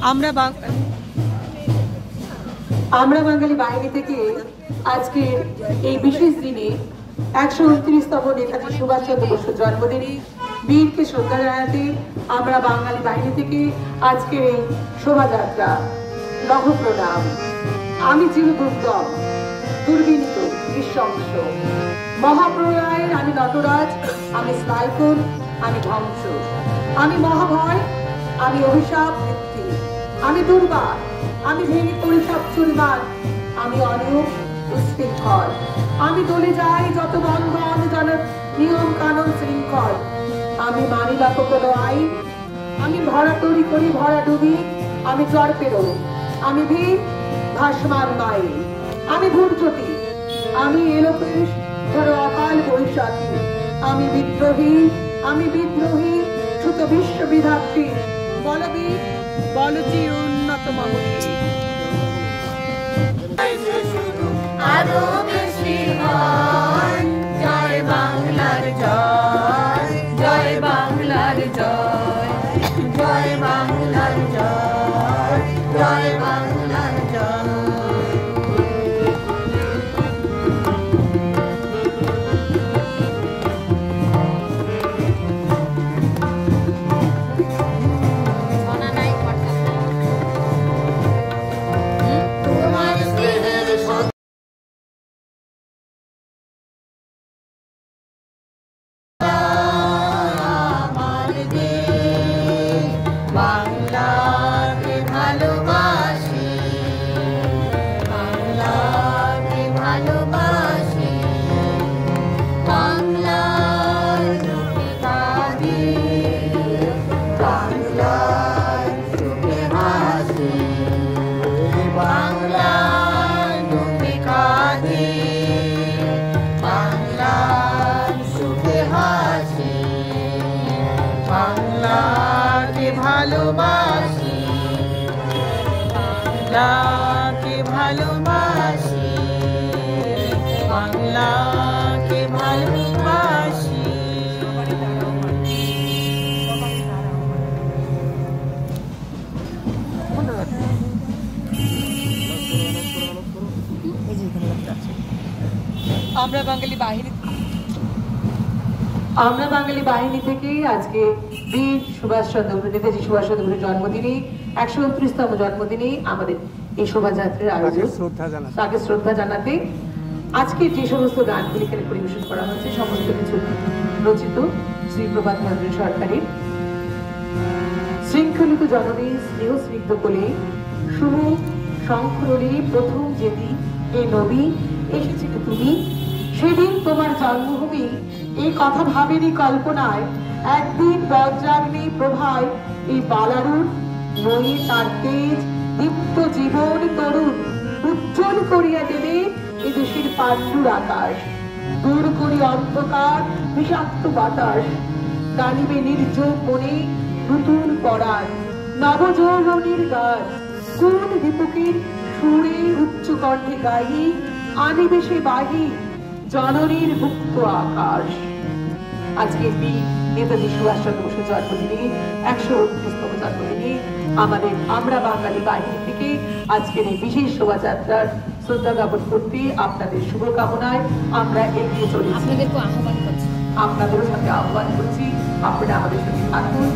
আমরা বাঙালি বাহিনী থেকে আজকে এই বিশেষ দিনে 129তম নেতাজি সুভাষচন্দ্র বসুর জন্মদিনে বীরকে শ্রদ্ধা জানাতে আমরা বাঙালি বাহিনী থেকে আজকের এই শোভাযাত্রা লহ প্রণাম। আমি জীবদুর্গম, দুর্বিনীত, নৃশংস, মহাপ্রলয়ের আমি নটরাজ, আমি স্নাইকুন, আমি ধ্বংস, আমি মহাভয়, আমি অভিশাপ বৃত্তি, আমি দুর্বার, আমি ভেঙে পড়ি সব চুরমার, আমি অনিয়ম উশৃঙ্খল, আমি দলে যাই যত বন্ধন জনের নিয়ম কানুন শৃঙ্খল, আমি মানি না কোনো আইন, আমি ভরা তরি করি ভরা ডুবি, আমি জ্বর পেরো, আমি ভীর ভাসমান মাই, আমি ভূর্জ্যোতি, আমি এলোপেশ ধরো অকাল বৈশাখী, আমি বিদ্রোহী সুত বিশ্ববিধাত্রী, বলবীর বলচি উন্নত মমতি। আরো বেশি হয় জয় বাংলার জয়, জয় বাংলার জয়, জয় বাংলার জয়, জয় বাংলার জয়। ভালোবাসি, বাংলাকে ভালোবাসি, বাংলাকে ভালোবাসি। আমরা বাঙালি বাহিনী থেকে আজকে বীর নেতাজি সুভাষচন্দ্র বসুর জন্মদিনে 129তম জন্মদিনে আমাদের এই শোভাযাত্রার আয়োজন, তাকে শ্রদ্ধা জানাতে আজকে যে সমস্ত গানগুলি এখানে পরিবেশন করা হচ্ছে সমস্ত কিছু রচিত শ্রী প্রভাত চন্দ্র সরকারের। শৃঙ্খলিত জননী স্নেহ স্নিগ্ধ কোলে শুভ শঙ্খরণী প্রথম যেদিন এ নবী এসেছিলে তুমি, সেদিন তোমার জন্মভূমি এই কথা ভাবেনি কল্পনায়, একদিন বজ্রাগ্নি প্রভায় এই বালারুর নয়ে তার তেজ দীপ্ত জীবন তরুণ উজ্জ্বল করিয়া দেবে এ দেশের পাণ্ডুর আকাশ, দূর করি অন্ধকার বিষাক্ত বাতাস, টানিবে নির্জোগ মনে নতুন পরাণ নবযৌবনের গান, কোন দীপকের সুরে উচ্চ কণ্ঠে গাহি আনিবে সে বাহি জননীর মুক্ত আকাশ। আজকে নেতাজি সুভাষচন্দ্র বসুর জন্মদিনে 129তম জন্মদিনে আমরা বাঙালি বাহিনী থেকে আজকের এই বিশেষ শোভাযাত্রার শ্রদ্ধা জ্ঞাপন করতে আপনাদের শুভকামনায় আমরা এগিয়ে চলেছি। আপনাদেরও সাথে আহ্বান করছি, আপনারা আমাদের সাথে থাকুন।